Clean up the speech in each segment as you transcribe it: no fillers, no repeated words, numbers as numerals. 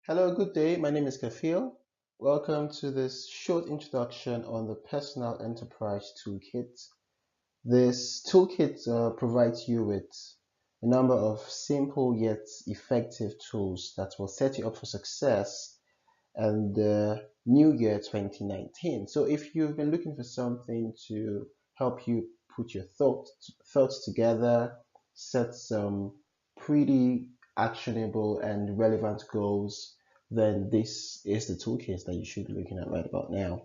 Hello, good day. My name is Kafil. Welcome to this short introduction on the Personal Enterprise Toolkit. This toolkit provides you with a number of simple yet effective tools that will set you up for success and the new year 2019. So if you've been looking for something to help you put your thoughts together, set some pretty actionable and relevant goals, then this is the toolkit that you should be looking at right about now.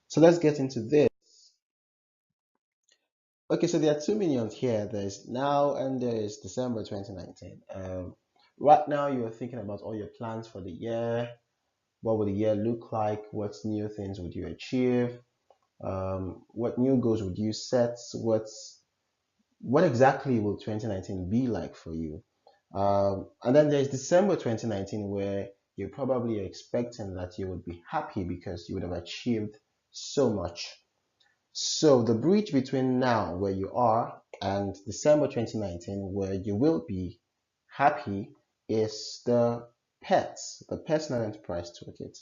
So let's get into this. Okay, so there are 2 millions here. There's now and there's December 2019. Right now, you're thinking about all your plans for the year. What would the year look like? What new things would you achieve? What new goals would you set? What exactly will 2019 be like for you? And then there's December 2019 where you're probably expecting that you would be happy because you would have achieved so much. So the bridge between now where you are and December 2019 where you will be happy is the personal enterprise toolkit.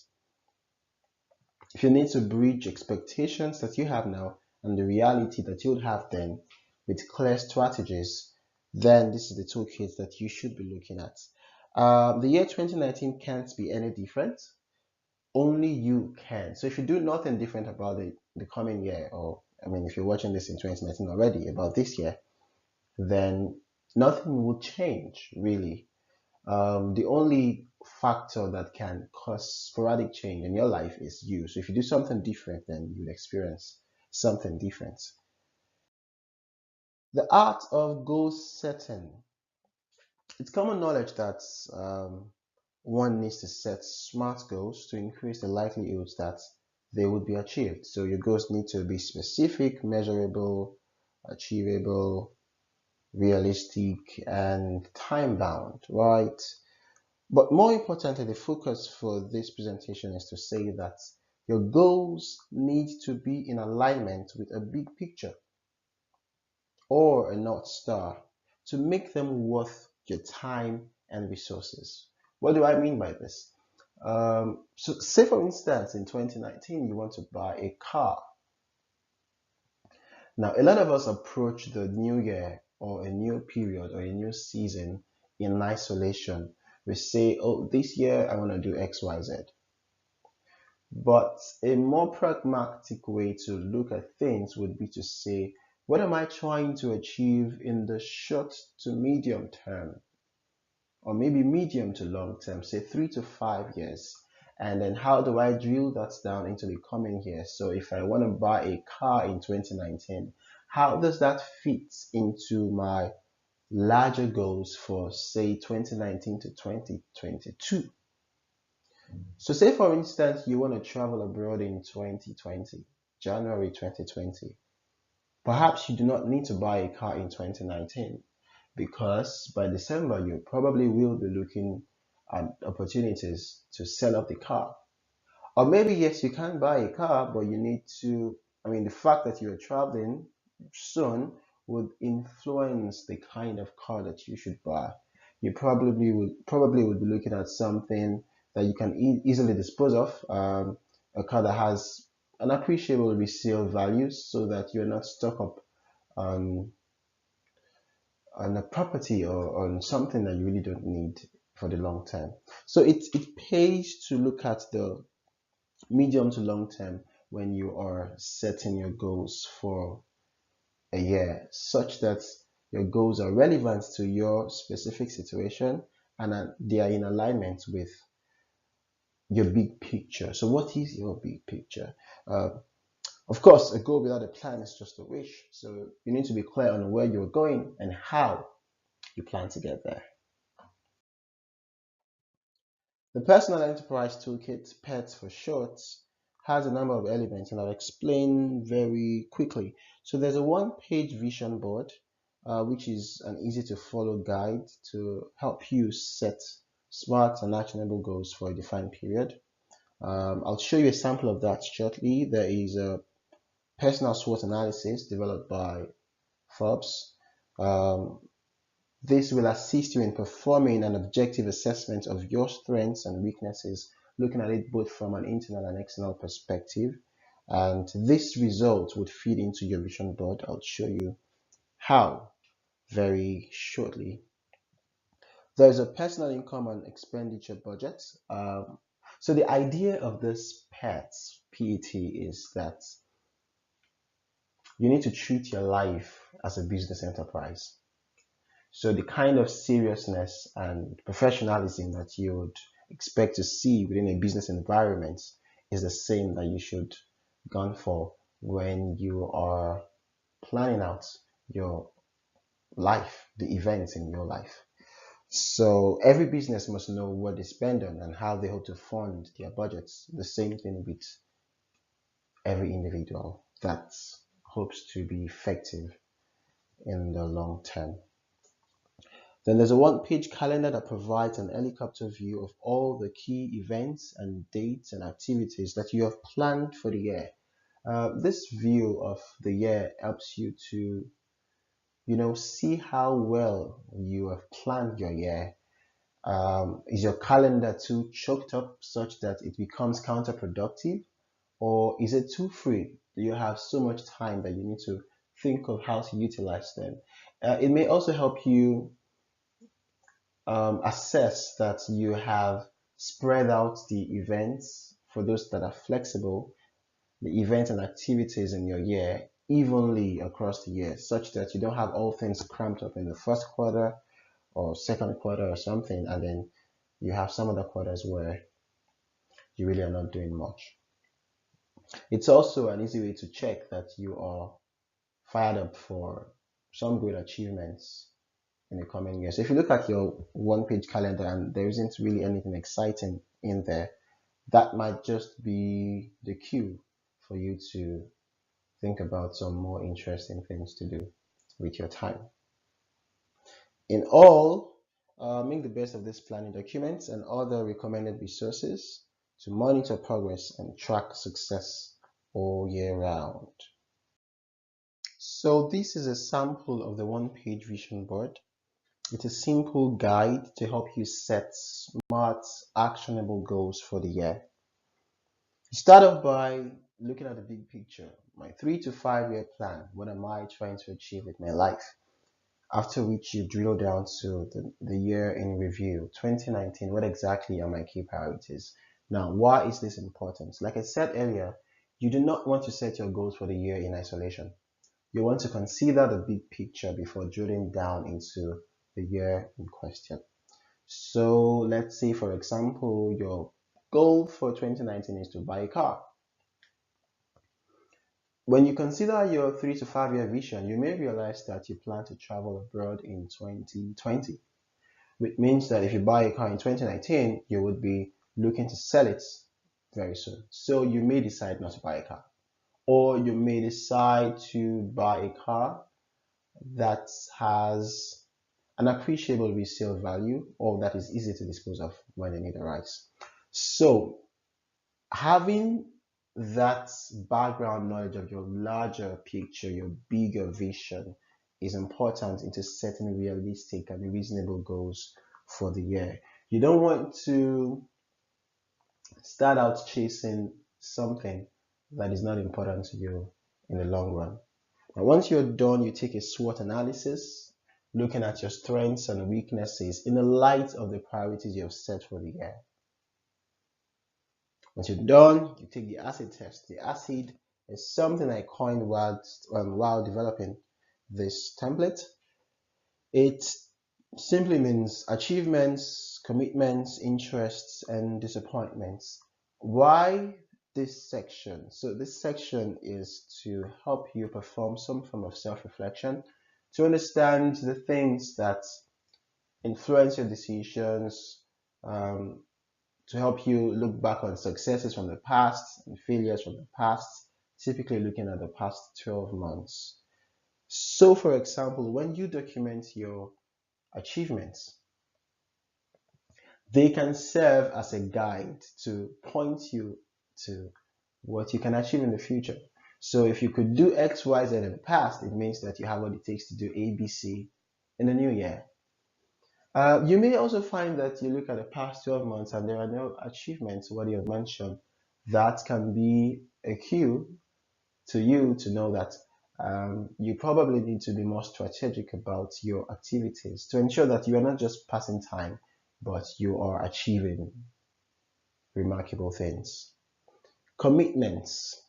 If you need to bridge expectations that you have now and the reality that you would have then with clear strategies, then this is the toolkit that you should be looking at. The year 2019 can't be any different. Only you can. So if you do nothing different about the coming year, or I mean, if you're watching this in 2019 already about this year, then nothing will change really. The only factor that can cause sporadic change in your life is you. So if you do something different, then you'll experience something different. The art of goal setting. It's common knowledge that one needs to set smart goals to increase the likelihoods that they would be achieved. So your goals need to be specific, measurable, achievable, realistic, and time bound, right? But more importantly, the focus for this presentation is to say that your goals need to be in alignment with a big picture or a North Star to make them worth your time and resources. What do I mean by this? So say for instance, in 2019, you want to buy a car. Now, a lot of us approach the new year or a new period or a new season in isolation. We say, oh, this year I want to do X, Y, Z. But a more pragmatic way to look at things would be to say, what am I trying to achieve in the short to medium term? Or maybe medium to long term, say 3 to 5 years. And then how do I drill that down into the coming years? So if I want to buy a car in 2019, how does that fit into my larger goals for say 2019 to 2022? So say for instance, you want to travel abroad in 2020, January 2020. Perhaps you do not need to buy a car in 2019 because by December you probably will be looking at opportunities to sell off the car. Or maybe yes, you can buy a car, but you need to, I mean, the fact that you're traveling soon would influence the kind of car that you should buy. You probably would be looking at something that you can easily dispose of, a car that has an appreciable resale value, so that you're not stuck up on on a property or on something that you really don't need for the long term. So it pays to look at the medium to long term when you are setting your goals for a year, such that your goals are relevant to your specific situation and they are in alignment with your big picture. So what is your big picture? Of course, a goal without a plan is just a wish. So you need to be clear on where you're going and how you plan to get there. The Personal Enterprise Toolkit, PET for short, has a number of elements, and I'll explain very quickly. So there's a one-page vision board, which is an easy-to-follow guide to help you set smart and actionable goals for a defined period. I'll show you a sample of that shortly. There is a personal SWOT analysis developed by Forbes. Um, This will assist you in performing an objective assessment of your strengths and weaknesses, looking at it both from an internal and external perspective. And this result would feed into your vision board. I'll show you how very shortly. There's a personal income and expenditure budget. So the idea of this PET is that you need to treat your life as a business enterprise. So the kind of seriousness and professionalism that you would expect to see within a business environment is the same that you should gun for when you are planning out your life, the events in your life. So every business must know what they spend on and how they hope to fund their budgets. The same thing with every individual that hopes to be effective in the long term. Then there's a one-page calendar that provides an helicopter view of all the key events and dates and activities that you have planned for the year. This view of the year helps you to, see how well you have planned your year. Is your calendar too choked up such that it becomes counterproductive, or is it too free? Do you have so much time that you need to think of how to utilize them? It may also help you assess that you have spread out the events for those that are flexible, the events and activities in your year evenly across the year, such that you don't have all things cramped up in the first quarter or second quarter or something, and then you have some other quarters where you really are not doing much. It's also an easy way to check that you are fired up for some great achievements in the coming years. So if you look at your one-page calendar and there isn't really anything exciting in there, that might just be the cue for you to think about some more interesting things to do with your time. In all, make the best of these planning documents and other recommended resources to monitor progress and track success all year round. So this is a sample of the one-page vision board. It's a simple guide to help you set smart, actionable goals for the year. You start off by looking at the big picture, my 3 to 5 year plan. What am I trying to achieve with my life? After which you drill down to the year in review, 2019, what exactly are my key priorities? Now, why is this important? Like I said earlier, you do not want to set your goals for the year in isolation. You want to consider the big picture before drilling down into the year in question. So let's say, for example, your goal for 2019 is to buy a car. When you consider your 3 to 5 year vision, you may realize that you plan to travel abroad in 2020, which means that if you buy a car in 2019, you would be looking to sell it very soon. So you may decide not to buy a car, or you may decide to buy a car that has an appreciable resale value or that is easy to dispose of when the need arises. So having that background knowledge of your larger picture, your bigger vision, is important into setting realistic and reasonable goals for the year. You don't want to start out chasing something that is not important to you in the long run. Now, once you're done, you take a SWOT analysis, looking at your strengths and weaknesses in the light of the priorities you have set for the year. Once you're done, you take the acid test. The acid is something I coined while developing this template. It simply means achievements, commitments, interests, and disappointments. Why this section? So this section is to help you perform some form of self-reflection, to understand the things that influence your decisions, to help you look back on successes from the past and failures from the past, typically looking at the past 12 months. So, for example, when you document your achievements, they can serve as a guide to point you to what you can achieve in the future. So if you could do X, Y, Z in the past, it means that you have what it takes to do A, B, C in the new year. You may also find that you look at the past 12 months and there are no achievements worthy of mention. That can be a cue to you to know that you probably need to be more strategic about your activities to ensure that you are not just passing time, but you are achieving remarkable things. Commitments.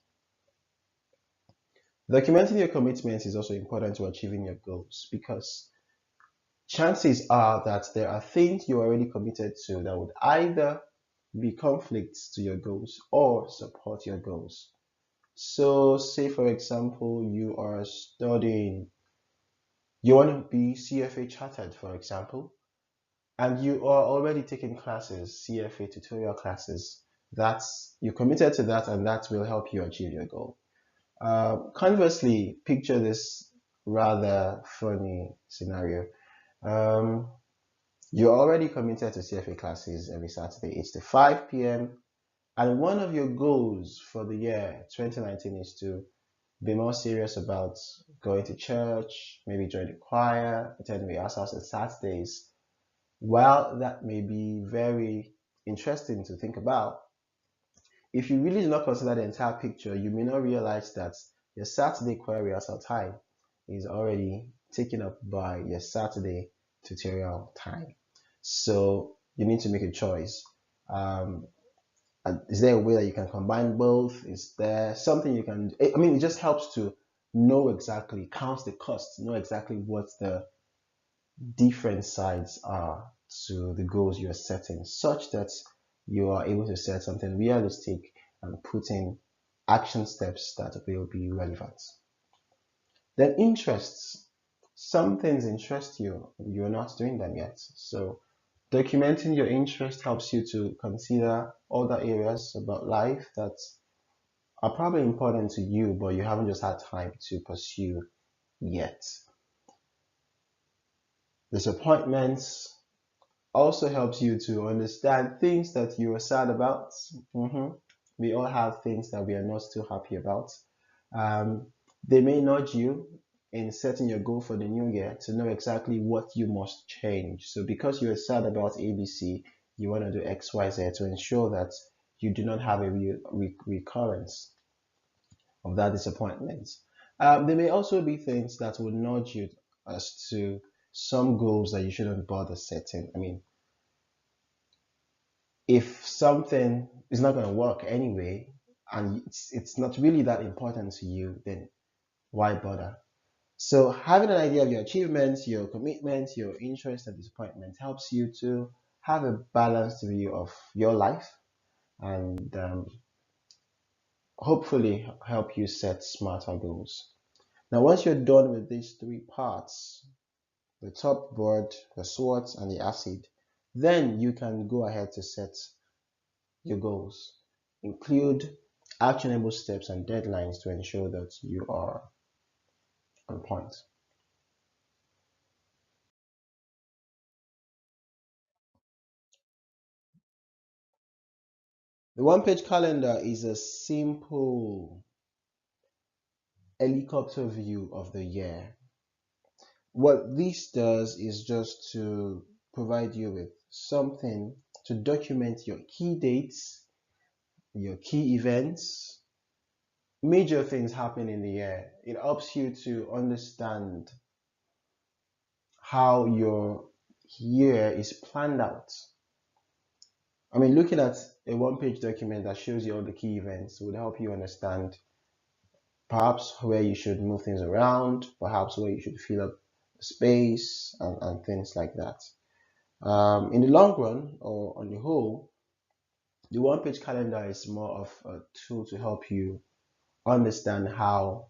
Documenting your commitments is also important to achieving your goals because chances are that there are things you're already committed to that would either be conflicts to your goals or support your goals. So, say for example, you are studying, you want to be CFA chartered, for example, and you are already taking classes, CFA tutorial classes. That's you committed to that, and that will help you achieve your goal. Conversely, picture this rather funny scenario. Um, you're already committed to CFA classes every Saturday, 8 to 5 p.m. And one of your goals for the year 2019 is to be more serious about going to church, maybe join the choir, attend rehearsals on Saturdays. While that may be very interesting to think about, if you really do not consider the entire picture, you may not realize that your Saturday choir rehearsal time is already taken up by your Saturday tutorial time. So you need to make a choice. Um, is there a way that you can combine both? Is there something you can? I mean, it just helps to know exactly, counts the costs, know exactly what the different sides are to the goals you are setting, such that you are able to set something realistic and put in action steps that will be relevant. Then interests. Some things interest you, you're not doing them yet. So documenting your interest helps you to consider other areas about life that are probably important to you, but you haven't just had time to pursue yet. Disappointments also helps you to understand things that you are sad about. Mhm. We all have things that we are not too happy about. Um, they may nudge you in setting your goal for the new year to know exactly what you must change. So, because you are sad about ABC, you want to do XYZ to ensure that you do not have a recurrence of that disappointment. There may also be things that will nudge you as to some goals that you shouldn't bother setting. I mean, if something is not going to work anyway, and it's not really that important to you, then why bother? So having an idea of your achievements, your commitments, your interests and disappointments helps you to have a balanced view of your life and hopefully help you set smarter goals. Now, once you're done with these three parts, the top board, the SWOT, and the acid, then you can go ahead to set your goals. Include actionable steps and deadlines to ensure that you are on point. The one page calendar is a simple helicopter view of the year. What this does is just to provide you with something to document your key dates, your key events, major things happen in the year. It helps you to understand how your year is planned out. I mean, looking at a one-page document that shows you all the key events would help you understand perhaps where you should move things around, perhaps where you should fill up space and things like that. In the long run, or on the whole, the one-page calendar is more of a tool to help you understand how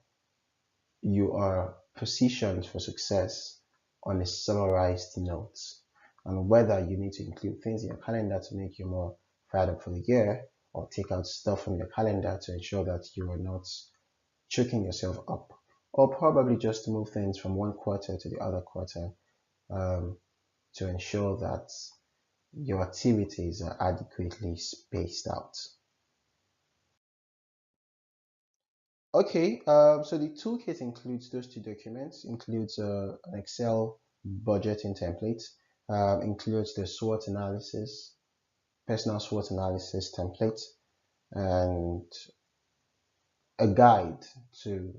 you are positioned for success on a summarized note, and whether you need to include things in your calendar to make you more fired up for the year, or take out stuff from your calendar to ensure that you are not choking yourself up, or probably just to move things from one quarter to the other quarter um, to ensure that your activities are adequately spaced out. Okay, so the toolkit includes those two documents, includes an Excel budgeting template includes the SWOT analysis, personal SWOT analysis template, and a guide to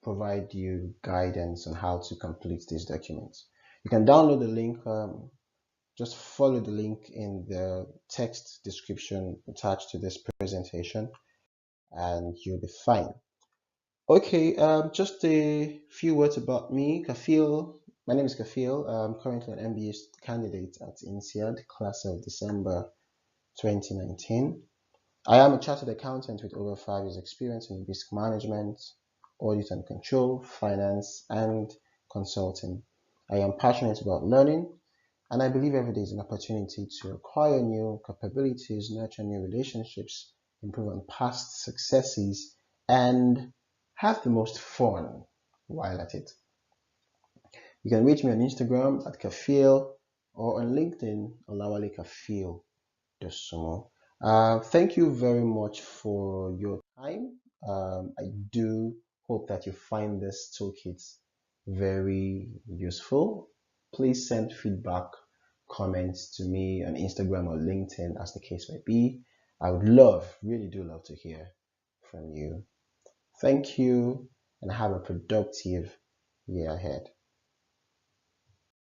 provide you guidance on how to complete these documents. You can download the link, just follow the link in the text description attached to this presentation, and you'll be fine. Okay, just a few words about me. Kafil, my name is Kafil. I'm currently an MBA candidate at INSEAD, class of December 2019. I am a chartered accountant with over 5 years experience in risk management, audit and control, finance, and consulting. I am passionate about learning, and I believe every day is an opportunity to acquire new capabilities, nurture new relationships, improve on past successes, and have the most fun while at it. You can reach me on Instagram at Kafil or on LinkedIn, Olawale Kafil Dosumo. Thank you very much for your time. I do hope that you find this toolkit very useful. Please send feedback, comments to me on Instagram or LinkedIn, as the case may be. I would love, really do love to hear from you. Thank you and have a productive year ahead.